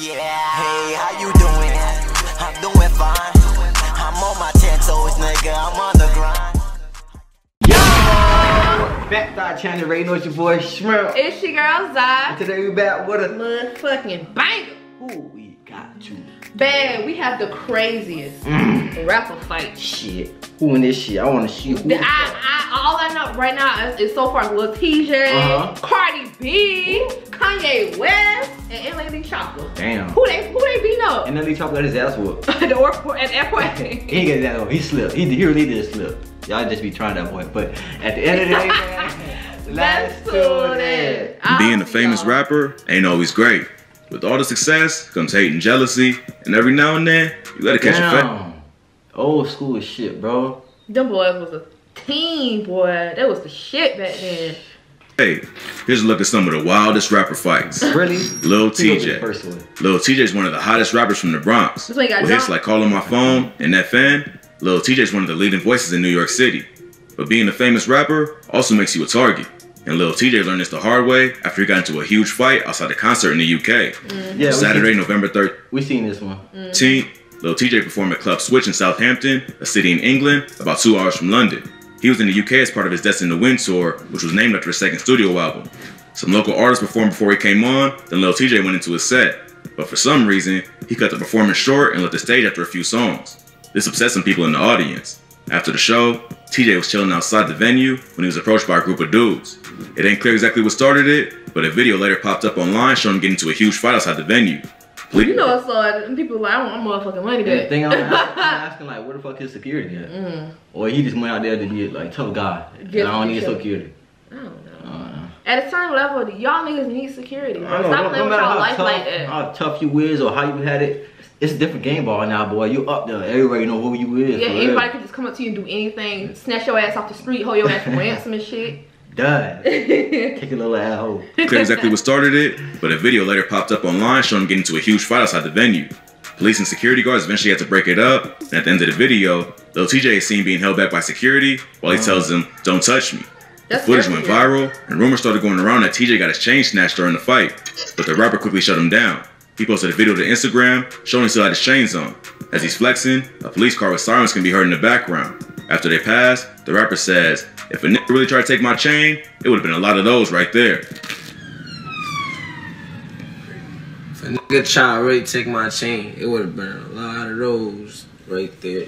Yeah, hey, how you doing? I'm doing fine. I'm on my 10 toes, nigga. I'm on the grind. Yo! Back to our channel, already know it's your boy Shrimp. It's your girl Zai. And today we back with a motherfucking banger. Who we got to? Bad, we have the craziest rapper fight. Shit. Who in this shit? I wanna see who. All I know right now is so far Lil Tjay, Cardi B, Kanye West, and NLE Choppa. Damn. Who they beating up? NLE Choppa got his ass whooped. At the airport. He ain't get his ass whooped. He slipped. He really did slip. Y'all just be trying that boy. But at the end of the day, man, let's do it. Being a famous rapper ain't always great. With all the success comes hate and jealousy, and every now and then you gotta catch a fight. Old school shit, bro. Them boys was a team, boy. That was the shit back then. Hey, here's a look at some of the wildest rapper fights. Really? Lil Tjay. Lil Tjay is one of the hottest rappers from the Bronx. With hits like Calling My Phone and FN, Lil Tjay is one of the leading voices in New York City. But being a famous rapper also makes you a target. And Lil Tjay learned this the hard way after he got into a huge fight outside a concert in the UK. Yeah, Saturday, November 3rd. We seen this one. Lil Tjay performed at Club Switch in Southampton, a city in England, about 2 hours from London. He was in the UK as part of his Destined to Win tour, which was named after his second studio album. Some local artists performed before he came on, then Lil Tjay went into his set. But for some reason, he cut the performance short and left the stage after a few songs. This upset some people in the audience. After the show, Tjay was chilling outside the venue when he was approached by a group of dudes. It ain't clear exactly what started it, but a video later popped up online showing him getting into a huge fight outside the venue. You know, I saw it, and people were like, I want my motherfucking money back. I'm asking, like, where the fuck is security at? Or he just went out there to be like, tough guy. I don't need security. I don't know. At a certain level, y'all niggas need security. Bro. No Stop living matter y'all life tough, like that. how tough you is or how you had it, it's a different game ball now, boy. You up there. Everybody know who you is. Yeah, anybody can just come up to you and do anything. Snatch your ass off the street, hold your ass for ransom and shit. Done. Take a little asshole. Clear exactly what started it, but a video later popped up online showing him getting into a huge fight outside the venue. Police and security guards eventually had to break it up, and at the end of the video, Lil Tjay is seen being held back by security while he tells them, "Don't touch me." The footage went viral, and rumors started going around that Tjay got his chain snatched during the fight, but the rapper quickly shut him down. He posted a video to Instagram showing he still had his chains on. As he's flexing, a police car with sirens can be heard in the background. After they pass, the rapper says, "If a nigga really tried to take my chain, it would have been a lot of those right there." If a nigga try to really take my chain, it would have been a lot of those right there.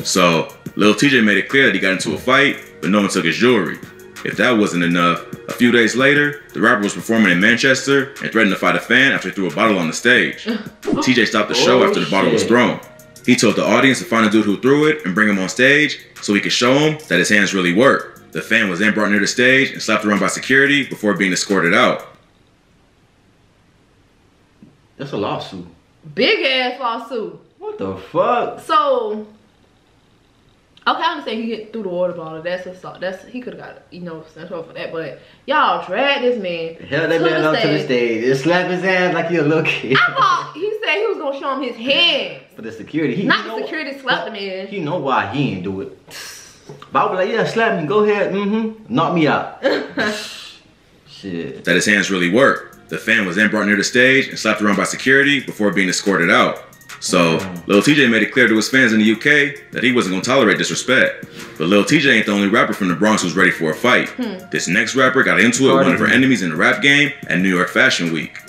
So, Lil Tjay made it clear that he got into a fight, but no one took his jewelry. If that wasn't enough, a few days later, the rapper was performing in Manchester and threatened to fight a fan after he threw a bottle on the stage. Tjay stopped the show after the bottle was thrown. He told the audience to find a dude who threw it and bring him on stage so he could show him that his hands really work. The fan was then brought near the stage and slapped around by security before being escorted out. That's a lawsuit. Big ass lawsuit. What the fuck? So, okay, I understand he get through the water bottle. That's assault. He could have got, you know, sent over for that. But y'all drag this man. Hell, that man up to the stage and slap his ass like he a little kid. I thought he said he was gonna show him his hands. For the security, not the security slapped the man. He know why he ain't do it. But I was like, yeah, slap me, go ahead, knock me out. Shit. That his hands really work. The fan was then brought near the stage and slapped around by security before being escorted out. So, Lil Tjay made it clear to his fans in the UK that he wasn't gonna tolerate disrespect. But Lil Tjay ain't the only rapper from the Bronx who's ready for a fight. This next rapper got into it with one of her enemies in the rap game at New York Fashion Week.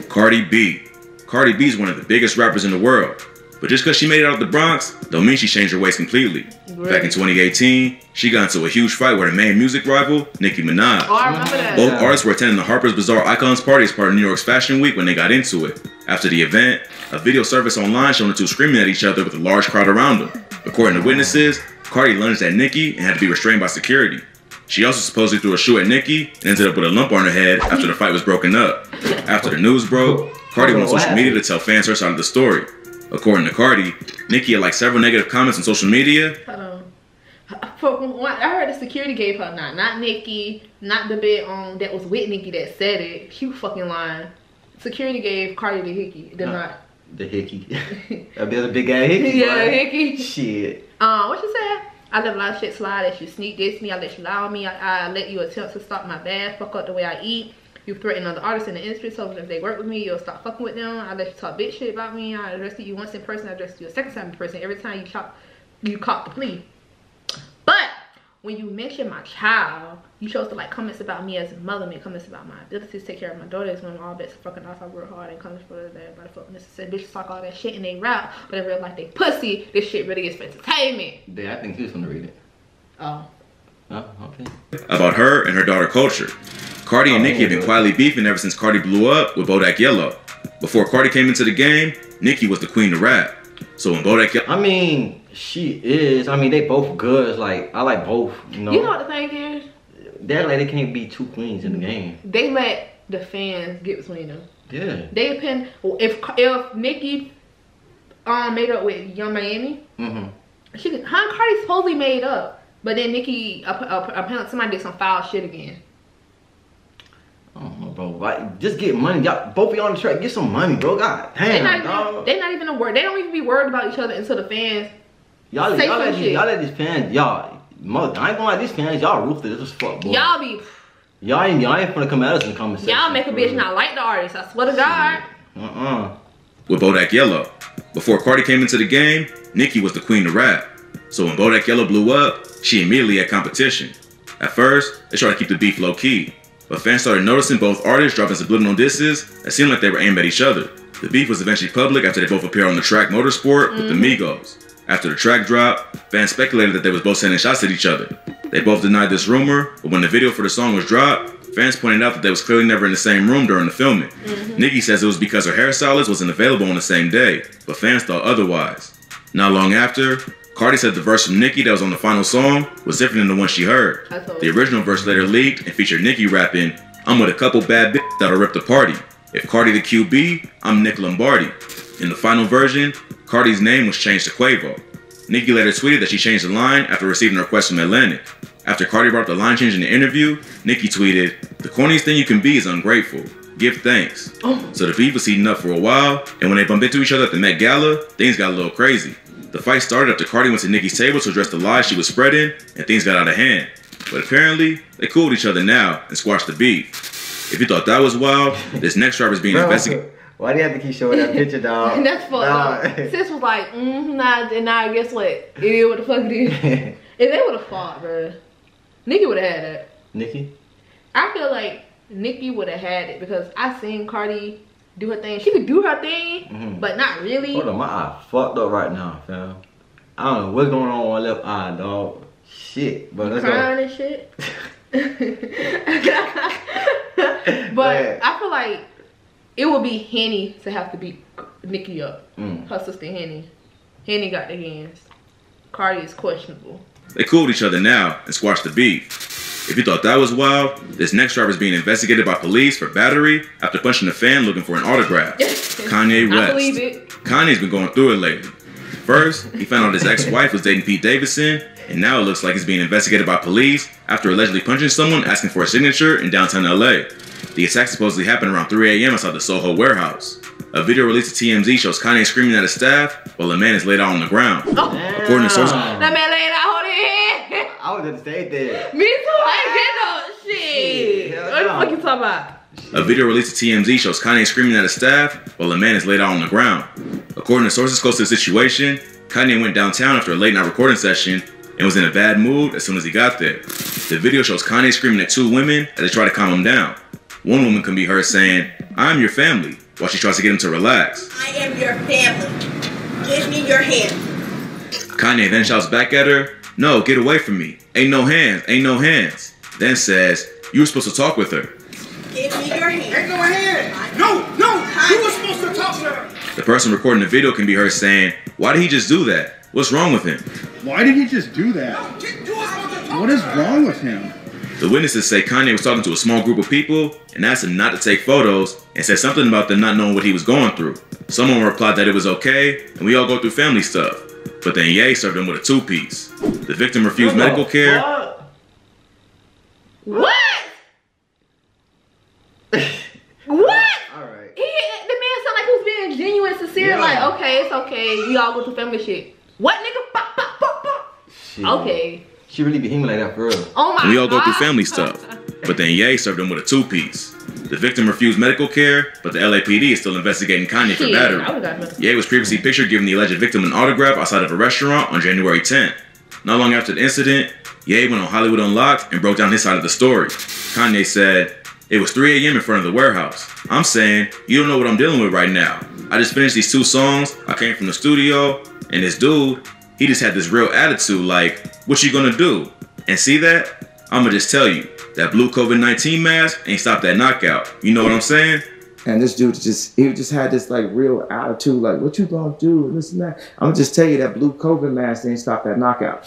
Cardi B. Cardi B is one of the biggest rappers in the world. But just because she made it out of the Bronx, don't mean she changed her ways completely. Back in 2018, she got into a huge fight with her main music rival, Nicki Minaj. Oh, I remember that. Both artists were attending the Harper's Bazaar Icons party as part of New York's Fashion Week when they got into it. After the event, a video surfaced online showing the two screaming at each other with a large crowd around them. According to witnesses, Cardi lunged at Nicki and had to be restrained by security. She also supposedly threw a shoe at Nicki and ended up with a lump on her head after the fight was broken up. After the news broke, Cardi went on social media to tell fans her side of the story. According to Cardi, Nicki had like several negative comments on social media. I heard the security gave her not Nicki, not the bit that was with Nicki that said it. She was fucking lying. Security gave Cardi the hickey. Not the hickey. That'd be a big ass hickey. Yeah, hickey. Shit. What she said? I let a lot of shit slide. That you sneak this me. I let you lie on me. I let you attempt to stop my bad. Fuck up the way I eat. You threaten other artists in the industry, so if they work with me, you'll stop fucking with them. I let you talk bitch shit about me. I arrested you once in person, I arrested you a second time in person. Every time you caught the plea. But when you mention my child, you chose to like comments about me as a mother, make comments about my ability to take care of my daughters when all bets fucking off. I work hard and comments for everybody fucking this and bitches talk all that shit and they rap, but in real life they pussy. This shit really is for entertainment. Yeah, I think he was gonna read it. Oh. Oh, okay. About her and her daughter Culture. Cardi and Nicki have been quietly beefing ever since Cardi blew up with Bodak Yellow. Before Cardi came into the game, Nicki was the queen of rap. So when Bodak Yellow... I mean, she is. I mean, they both good. It's like, I like both, you know? You know what the thing is? That like, they can't be two queens in the game. They let the fans get between them. Yeah. They depend... If Nicki made up with Young Miami, her and Cardi supposedly made up. But then Nicki, apparently somebody did some foul shit again. I don't know, bro. Like, just get money. Y'all, both of y'all on the track, get some money, bro. God damn, dog. They're not even a word. They don't even be worried about each other until the fans y'all say let shit. these fans, I ain't gonna lie, these fans, y'all ruthless as fuck, boy. Y'all be... Y'all ain't gonna come at us in the comment section. Y'all make a bitch not like the artist. I swear to God. With Bodak Yellow. Before Cardi came into the game, Nicki was the queen of rap. So when Bodak Yellow blew up, she immediately had competition. At first, they tried to keep the beef low-key, but fans started noticing both artists dropping subliminal disses that seemed like they were aimed at each other. The beef was eventually public after they both appeared on the track Motorsport with the Migos. After the track dropped, fans speculated that they was both sending shots at each other. They both denied this rumor, but when the video for the song was dropped, fans pointed out that they was clearly never in the same room during the filming. Nicki says it was because her hairstylist wasn't available on the same day, but fans thought otherwise. Not long after, Cardi said the verse from Nicki that was on the final song was different than the one she heard. The original verse later leaked and featured Nicki rapping, "I'm with a couple bad bitches that'll rip the party. If Cardi the QB, I'm Nick Lombardi." In the final version, Cardi's name was changed to Quavo. Nicki later tweeted that she changed the line after receiving a request from Atlantic. After Cardi brought up the line change in the interview, Nicki tweeted, "The corniest thing you can be is ungrateful. Give thanks." So the beef was heating up for a while, and when they bumped into each other at the Met Gala, things got a little crazy. The fight started after Cardi went to Nicki's table to address the lies she was spreading, and things got out of hand. But apparently, they cooled each other now and squashed the beef. If you thought that was wild, this next rapper is being investigated. Why do you have to keep showing that picture, dog? That's fucked up. Sis was like, nah, guess what? It is what the fuck it is. If they would have fought, bro, Nicki would have had that. Nicki? I feel like Nicki would have had it because I seen Cardi do her thing. She could do her thing, but not really. Hold on, my eye fucked up right now, fam. I don't know what's going on with my left eye, dog. Shit, but let's crying go. And shit. But I feel like it would be Henny to have to beat Nicki up. Her sister Henny. Henny got the hands. Cardi is questionable. They cooled each other now and squashed the beef. If you thought that was wild, this next rapper is being investigated by police for battery after punching a fan looking for an autograph. Kanye West. I believe it. Kanye's been going through it lately. First, he found out his ex-wife was dating Pete Davidson, and now it looks like he's being investigated by police after allegedly punching someone asking for a signature in downtown LA. The attack supposedly happened around 3 a.m. outside the Soho warehouse. A video released to TMZ shows Kanye screaming at his staff while a man is laid out on the ground. According to sources, that man laid out on his head. I was gonna stay there. Me too. I ain't get no shit. What the fuck you talking about? A video released to TMZ shows Kanye screaming at his staff while a man is laid out on the ground. According to sources close to the situation, Kanye went downtown after a late night recording session and was in a bad mood as soon as he got there. The video shows Kanye screaming at two women as they try to calm him down. One woman can be heard saying, "I'm your family," while she tries to get him to relax. "I am your family. Give me your hand." Kanye then shouts back at her, "No, get away from me. Ain't no hands, ain't no hands." Then says, "You were supposed to talk with her." "Give me your hand." "Ain't no hand. No, you were supposed to talk to her." The person recording the video can be heard saying, "Why did he just do that? What's wrong with him?" "Why did he just do that? What is wrong with him?" The witnesses say Kanye was talking to a small group of people and asked them not to take photos and said something about them not knowing what he was going through. Someone replied that it was okay and we all go through family stuff. But then Ye served him with a two-piece. The victim refused medical care. What? What? Alright. The man sounded like he was being genuine, sincere. Yeah. Like, okay, it's okay. We all go through family shit. What, nigga? Pop, pop, pop, pop. Shit. Okay. She really be hanging like that for real. Oh my God. We all go through family stuff. But then Ye served him with a two-piece. The victim refused medical care, but the LAPD is still investigating Kanye for battery. Ye was previously pictured giving the alleged victim an autograph outside of a restaurant on January 10th. Not long after the incident, Ye went on Hollywood Unlocked and broke down his side of the story. Kanye said, "It was 3 a.m. in front of the warehouse. I'm saying, you don't know what I'm dealing with right now. I just finished these 2 songs, I came from the studio, and this dude, he just had this real attitude like, what you gonna do? And see that? I'ma just tell you, that blue COVID-19 mask ain't stopped that knockout. You know what I'm saying?" And this dude he just had this like real attitude, like, what you gonna do, and this and that. I'm gonna just tell you that blue COVID mask ain't stop that knockout.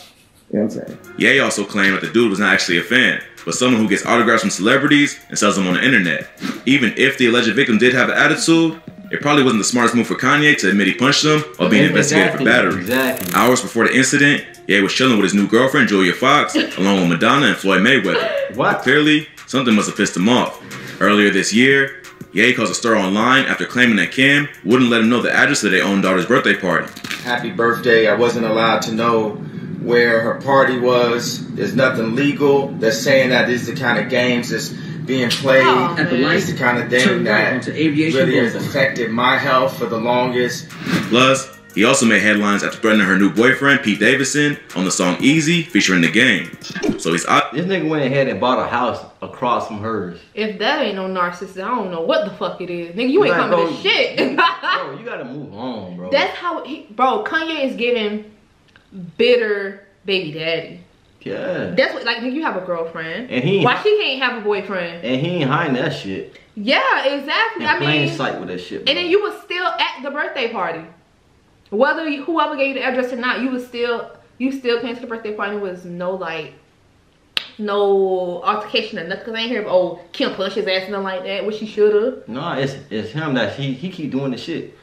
You know what I'm saying? Ye also claimed that the dude was not actually a fan, but someone who gets autographs from celebrities and sells them on the internet. Even if the alleged victim did have an attitude, it probably wasn't the smartest move for Kanye to admit he punched him while being investigated for battery. Hours before the incident, Ye was chilling with his new girlfriend, Julia Fox, along with Madonna and Floyd Mayweather. But clearly, something must have pissed him off. Earlier this year, Ye caused a stir online after claiming that Kim wouldn't let him know the address of their own daughter's birthday party. Happy birthday. I wasn't allowed to know where her party was. There's nothing legal. They're saying that this is the kind of games that's being played. It's the kind of thing that really has affected my health for the longest. Plus, he also made headlines after threatening her new boyfriend, Pete Davidson, on the song Easy featuring The Game. So he's out. This nigga went ahead and bought a house across from hers. If that ain't no narcissist, I don't know what the fuck it is. Nigga, you ain't like, coming to shit. Bro, you gotta move on, bro. That's how bro, Kanye is giving bitter baby daddy. Yeah. That's what, like, nigga, you have a girlfriend. And why she can't have a boyfriend? And he ain't hiding that shit. Yeah, exactly. I mean, plain sight with that shit, bro. And then you was still at the birthday party. Whether whoever gave you the address or not, you came to the birthday party. There was no like, no altercation or nothing. Cause I ain't hear of Kim punched his ass and nothing like that, which she shoulda. No, it's him that he keep doing the shit.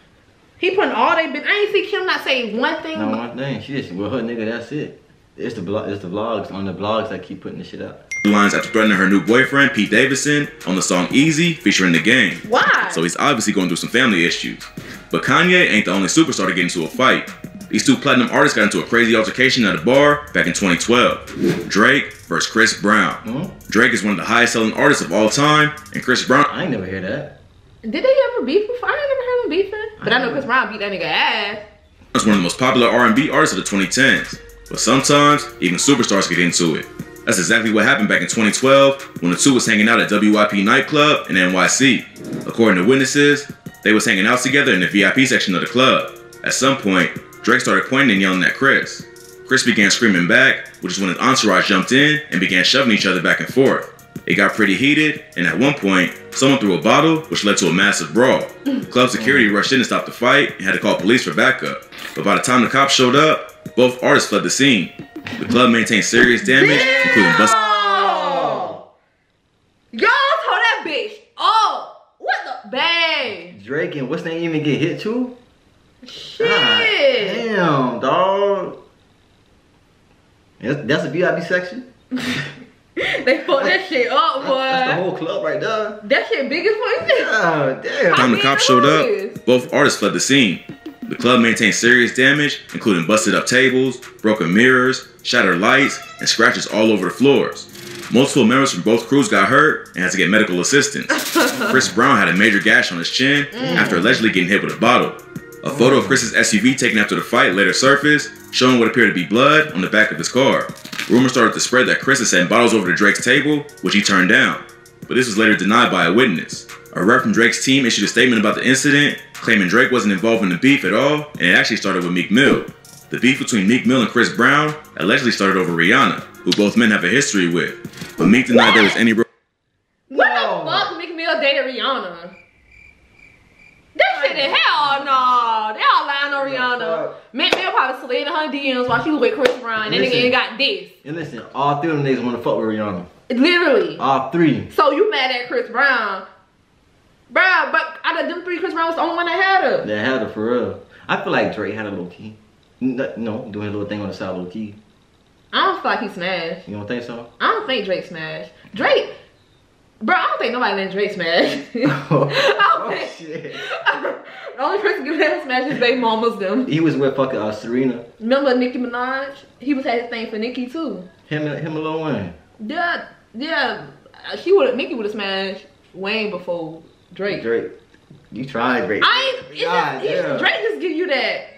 He putting all they been. I ain't see Kim not say one thing. No, one thing. She just with her nigga. That's it. It's the vlogs on the blogs that keep putting the shit out. Lines after threatening her new boyfriend, Pete Davidson, on the song Easy featuring The Game. Why? So he's obviously going through some family issues. But Kanye ain't the only superstar to get into a fight. These 2 platinum artists got into a crazy altercation at a bar back in 2012. Drake versus Chris Brown. Drake is one of the highest selling artists of all time, and Chris Brown... I ain't never heard that. Did they ever beef before? I ain't never heard them beefing. But I know Chris Brown beat that nigga ass. He's one of the most popular R&B artists of the 2010s. But sometimes, even superstars get into it. That's exactly what happened back in 2012 when the 2 was hanging out at WIP nightclub in NYC. According to witnesses, they was hanging out together in the VIP section of the club. At some point, Drake started pointing and yelling at Chris. Chris began screaming back, which is when his entourage jumped in and began shoving each other back and forth. It got pretty heated, and at one point, someone threw a bottle, which led to a massive brawl. Club security rushed in to stop the fight and had to call police for backup. But by the time the cops showed up, both artists fled the scene. The club maintained serious damage, including busting. Y'all told that bitch. Oh, what the babe? Drake and what's name even get hit too? Shit. God, damn, dog. That's a VIP section. They fucked that shit up, boy. That's the whole club right there. That shit big as fuck. Oh, damn. By the time the cops showed up, both artists fled the scene. The club maintained serious damage, including busted up tables, broken mirrors, shattered lights, and scratches all over the floors. Multiple members from both crews got hurt and had to get medical assistance. Chris Brown had a major gash on his chin after allegedly getting hit with a bottle. A photo of Chris's SUV taken after the fight later surfaced, showing what appeared to be blood on the back of his car. Rumors started to spread that Chris had sent bottles over to Drake's table, which he turned down. But this was later denied by a witness. A rep from Drake's team issued a statement about the incident, claiming Drake wasn't involved in the beef at all, and it actually started with Meek Mill. The beef between Meek Mill and Chris Brown allegedly started over Rihanna, who both men have a history with. But Meek denied there was any... What the fuck? Meek Mill dated Rihanna? That shit in hell no. They all lying on Rihanna. Meek Mill probably slid in her DMs while she was with Chris Brown. And that nigga ain't got this. And listen, all 3 of them niggas want to fuck with Rihanna. Literally. All 3. So you mad at Chris Brown? Bruh, but out of them 3, Chris Brown was the only one that had her. That had her for real. I feel like Drake had a low key. No, doing a little thing on the side low key. I don't feel like he smashed. You don't think so? I don't think Drake smashed. Drake, bro, I don't think nobody let Drake smash. Shit. The only person giving him smash is baby mamas them. He was with fucking Serena. Remember Nicki Minaj? He was had his thing for Nicki too. Him and Lil Wayne. Yeah. Nicki would have smashed Wayne before Drake. Drake. You tried Drake. Drake just give you that,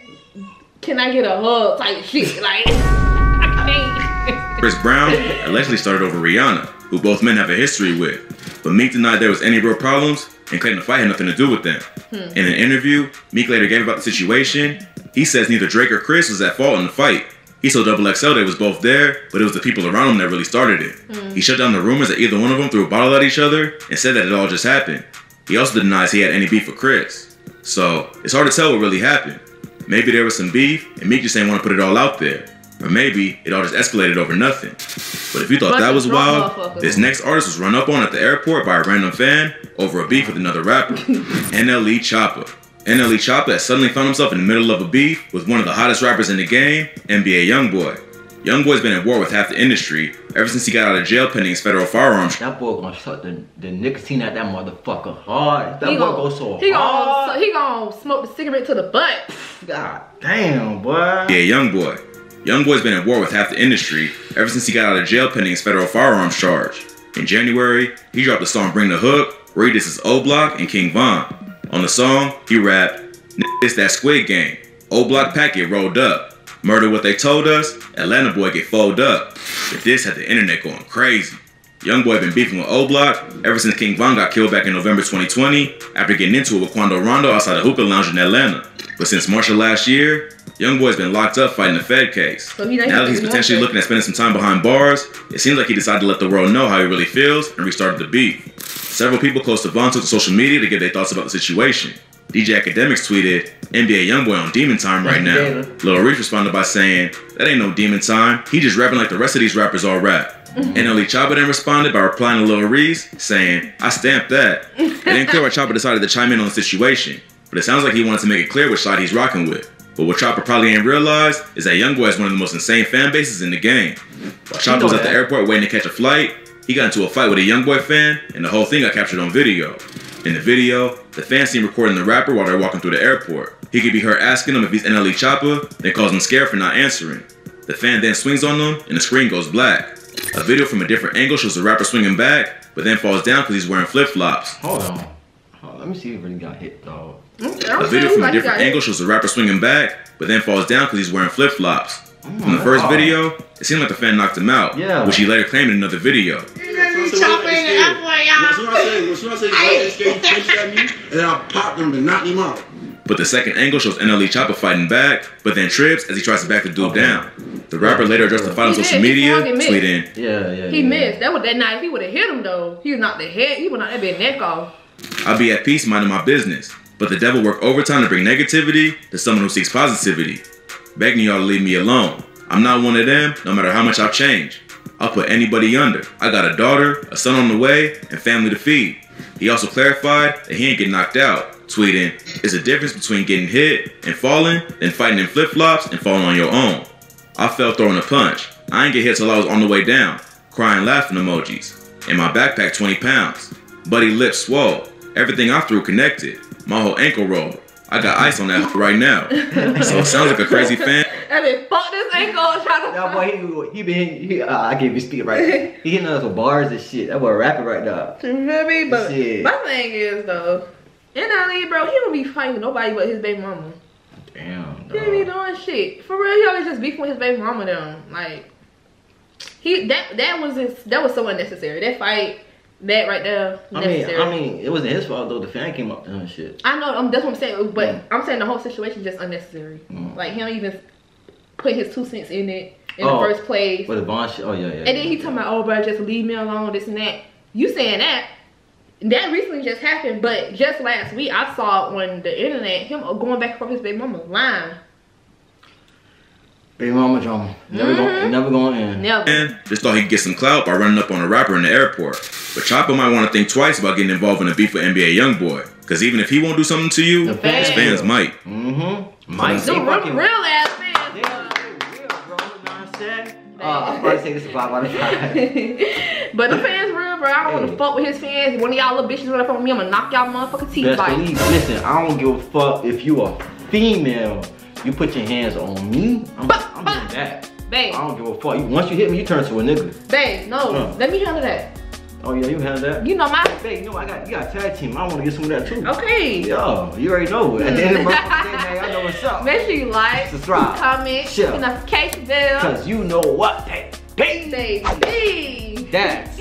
can I get a hug type shit. Like, I can't. Chris Brown allegedly started over Rihanna, who both men have a history with. But Meek denied there was any real problems and claimed the fight had nothing to do with them. In an interview, Meek later gave about the situation. He says neither Drake or Chris was at fault in the fight. He told XXL they was both there, but it was the people around him that really started it. He shut down the rumors that either one of them threw a bottle at each other and said that it all just happened. He also denies he had any beef with Chris. So, it's hard to tell what really happened. Maybe there was some beef and Meek just ain't want to put it all out there. Or maybe it all just escalated over nothing. But if you thought that was wild, this next artist was run up on at the airport by a random fan over a beef with another rapper, NLE Choppa. NLE Choppa has suddenly found himself in the middle of a beef with one of the hottest rappers in the game, NBA Youngboy. Youngboy's been at war with half the industry ever since he got out of jail pending his federal firearms. That boy gonna suck the nicotine at that motherfucker hard. That boy goes so hard. He gonna smoke the cigarette to the butt. God damn, boy. Yeah, Youngboy. Youngboy's been at war with half the industry ever since he got out of jail pending his federal firearms charge. In January, he dropped the song Bring the Hook, where he disses O-Block and King Von. On the song, he rapped, "It's that Squid Game. O-Block pack get rolled up. Murder what they told us, Atlanta boy get folded up." But this had the internet going crazy. Youngboy been beefing with O-Block ever since King Von got killed back in November 2020 after getting into it with Quando Rondo outside a hookah lounge in Atlanta. But since March of last year, Youngboy's been locked up fighting the Fed case. So now that he's potentially looking at spending some time behind bars, it seems like he decided to let the world know how he really feels and restarted the beef. Several people close to Von took to social media to give their thoughts about the situation. DJ Academics tweeted, "NBA Youngboy on demon time right now." Lil Reese responded by saying, "That ain't no demon time. He just rapping like the rest of these rappers all rap." NLE Choppa then responded by replying to Lil Reese, saying, "I stamped that." It ain't clear why Choppa decided to chime in on the situation, but it sounds like he wanted to make it clear which side he's rocking with. But what Choppa probably ain't realized is that Youngboy is one of the most insane fan bases in the game. While Choppa was at the airport waiting to catch a flight, he got into a fight with a Youngboy fan, and the whole thing got captured on video. In the video, the fan seen recording the rapper while they're walking through the airport. He could be heard asking him if he's NLE Choppa, then calls him scared for not answering. The fan then swings on them, and the screen goes black. A video from a different angle shows the rapper swinging back, but then falls down because he's wearing flip-flops. Hold on. Let me see if he really got hit, dog. A video from a different angle shows the rapper swinging back, but then falls down because he's wearing flip-flops. From the first video, it seemed like the fan knocked him out, which he later claimed in another video. And I popped him and knocked him out. But the second angle shows NLE Choppa fighting back, but then trips as he tries to back the dude down. The rapper later addressed the fight on social media, tweeting, He missed. That was that night. If he would have hit him though, he would knock the head. He would knock that big neck off. "I'll be at peace minding my business, but the devil work overtime to bring negativity to someone who seeks positivity. Begging y'all to leave me alone. I'm not one of them, no matter how much I've changed. I'll put anybody under. I got a daughter, a son on the way, and family to feed." He also clarified that he ain't get knocked out, tweeting, "It's a difference between getting hit and falling than fighting in flip-flops and falling on your own. I fell throwing a punch. I ain't get hit till I was on the way down. Crying laughing emojis. In my backpack 20 pounds. Buddy lips swole. Everything I threw connected. My whole ankle rolled. I got ice on that right now." So it sounds like a crazy fan. And then fuck this ankle trying to. That boy, I gave you speed right. He hitting us with bars and shit. That boy rapping right now. You feel me? But my thing is though, NLE, bro, he don't be fighting with nobody but his baby mama. Damn. He don't be doing shit. For real, he always just beefing with his baby mama them. Like that was so unnecessary. That fight. That right there, necessary. I mean, it wasn't his fault though. The fan came up to him and shit. I know, that's what I'm saying. But I'm saying the whole situation just unnecessary. Like he don't even put his 2 cents in it in the first place. For the bond shit. Oh yeah. And then he talking about, "Oh, bro, just leave me alone, this and that." You saying that? That recently just happened, but just last week I saw on the internet him going back from his baby mama's line. Baby mama drama. Never going in. Never. And just thought he'd get some clout by running up on a rapper in the airport. But Choppa might want to think twice about getting involved in a beef with NBA Youngboy. Because even if he won't do something to you, his fans might. Might. Some real ass fans. Real, bro. You know what I'm saying? I'm about to say this is 5 out of 5. But the fans real, bro. I don't want to fuck with his fans. One of y'all little bitches run up on me, I'm going to knock y'all motherfucking teeth out. Listen, I don't give a fuck if you a female. You put your hands on me, I'm doing that. Babe. I don't give a fuck. Once you hit me, you turn to a nigga. Babe, no. Let me handle that. Oh yeah, you have that. You know my. Hey, you know I got you got tag team. I want to get some of that too. Okay. Yo, you already know. At the end of the day, man, I know what's up. Make sure you like, subscribe, comment, share, notification bell. Cause you know what, baby. Baby. That's